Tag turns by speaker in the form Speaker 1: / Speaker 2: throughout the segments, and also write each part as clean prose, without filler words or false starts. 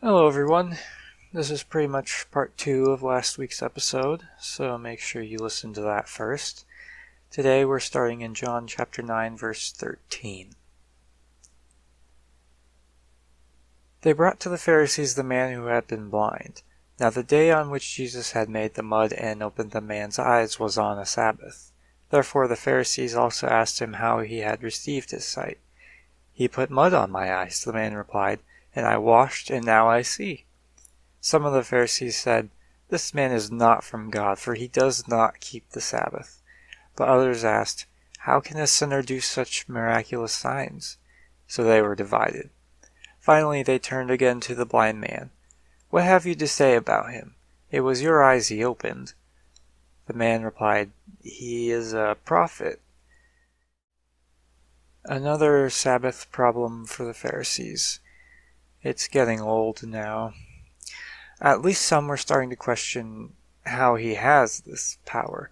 Speaker 1: Hello everyone, this is pretty much part 2 of last week's episode, so make sure you listen to that first. Today we're starting in John chapter 9 verse 13. They brought to the Pharisees the man who had been blind. Now the day on which Jesus had made the mud and opened the man's eyes was on a Sabbath. Therefore the Pharisees also asked him how he had received his sight. "He put mud on my eyes," the man replied, "and I washed, and now I see." Some of the Pharisees said, "This man is not from God, for he does not keep the Sabbath." But others asked, "How can a sinner do such miraculous signs?" So they were divided. Finally they turned again to the blind man. "What have you to say about him? It was your eyes he opened." The man replied, "He is a prophet." Another Sabbath problem for the Pharisees. It's getting old now. At least some were starting to question how he has this power.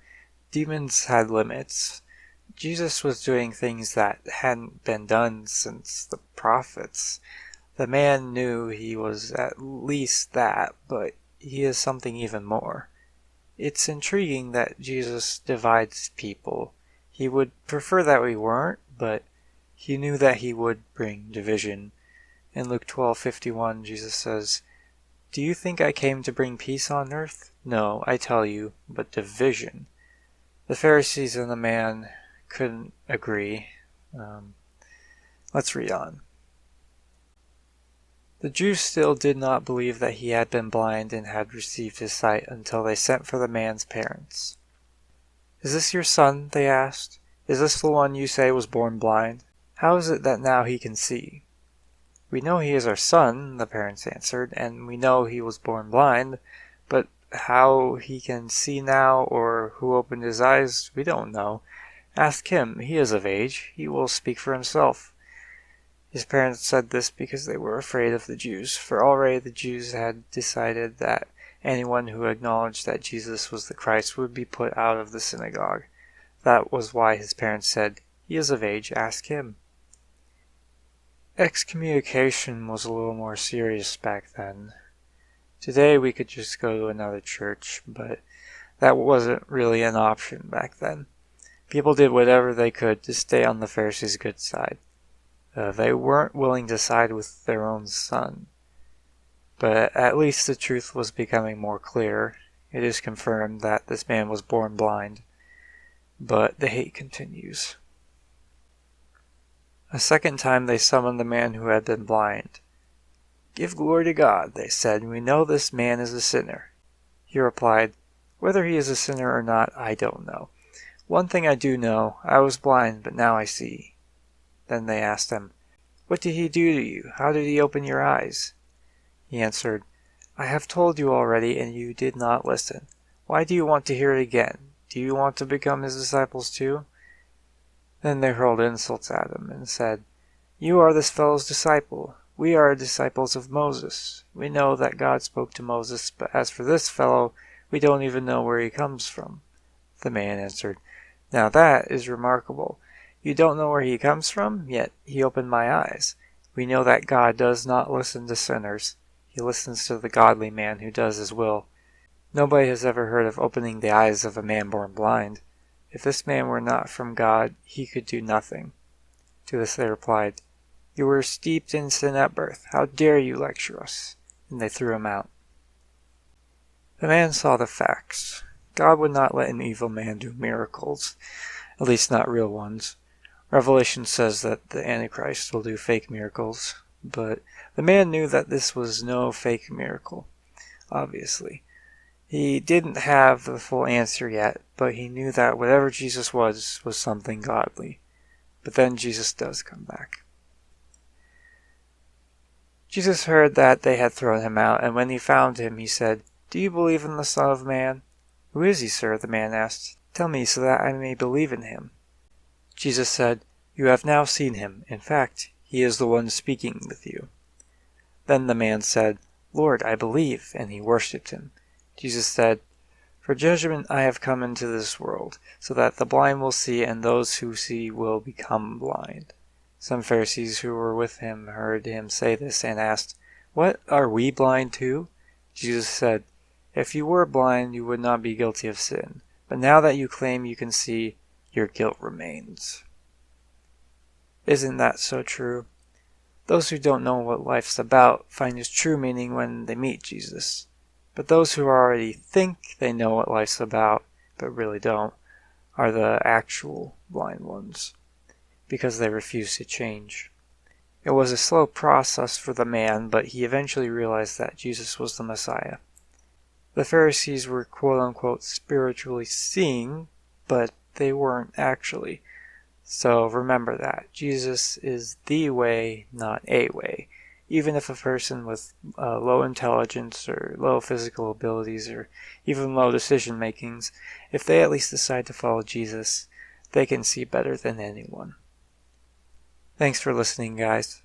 Speaker 1: Demons had limits. Jesus was doing things that hadn't been done since the prophets. The man knew he was at least that, but he is something even more. It's intriguing that Jesus divides people. He would prefer that we weren't, but he knew that he would bring division. In Luke 12:51, Jesus says, "Do you think I came to bring peace on earth? No, I tell you, but division." The Pharisees and the man couldn't agree. Let's read on. The Jews still did not believe that he had been blind and had received his sight until they sent for the man's parents. "Is this your son?" they asked. "Is this the one you say was born blind? How is it that now he can see?" "We know he is our son," the parents answered, "and we know he was born blind, but how he can see now or who opened his eyes, we don't know. Ask him. He is of age. He will speak for himself." His parents said this because they were afraid of the Jews, for already the Jews had decided that anyone who acknowledged that Jesus was the Christ would be put out of the synagogue. That was why his parents said, "He is of age. Ask him." Excommunication was a little more serious back then. Today we could just go to another church, but that wasn't really an option back then. People did whatever they could to stay on the Pharisees' good side. They weren't willing to side with their own son. But at least the truth was becoming more clear. It is confirmed that this man was born blind. But the hate continues. A second time they summoned the man who had been blind. "Give glory to God," they said. "We know this man is a sinner." He replied, "Whether he is a sinner or not, I don't know. One thing I do know, I was blind, but now I see." Then they asked him, "What did he do to you? How did he open your eyes?" He answered, "I have told you already, and you did not listen. Why do you want to hear it again? Do you want to become his disciples too?" Then they hurled insults at him and said, "You are this fellow's disciple. We are disciples of Moses. We know that God spoke to Moses, but as for this fellow, we don't even know where he comes from." The man answered, "Now that is remarkable. You don't know where he comes from, yet he opened my eyes. We know that God does not listen to sinners. He listens to the godly man who does his will. Nobody has ever heard of opening the eyes of a man born blind. If this man were not from God, he could do nothing." To this they replied, "You were steeped in sin at birth. How dare you lecture us?" And they threw him out. The man saw the facts. God would not let an evil man do miracles, at least not real ones. Revelation says that the Antichrist will do fake miracles, but the man knew that this was no fake miracle, obviously. He didn't have the full answer yet, but he knew that whatever Jesus was something godly. But then Jesus does come back. Jesus heard that they had thrown him out, and when he found him, he said, "Do you believe in the Son of Man?" "Who is he, sir?" the man asked. "Tell me so that I may believe in him." Jesus said, "You have now seen him. In fact, he is the one speaking with you." Then the man said, "Lord, I believe," and he worshipped him. Jesus said, "For judgment I have come into this world, so that the blind will see, and those who see will become blind." Some Pharisees who were with him heard him say this and asked, What, are we blind too? Jesus said, if you were blind, you would not be guilty of sin. But now that you claim you can see, your guilt remains. Isn't that so true? Those who don't know what life's about find its true meaning when they meet Jesus. But those who already think they know what life's about, but really don't, are the actual blind ones, because they refuse to change. It was a slow process for the man, but he eventually realized that Jesus was the Messiah. The Pharisees were quote-unquote spiritually seeing, but they weren't actually. So remember that. Jesus is the way, not a way. Even if a person with low intelligence or low physical abilities or even low decision makings, if they at least decide to follow Jesus, they can see better than anyone. Thanks for listening, guys.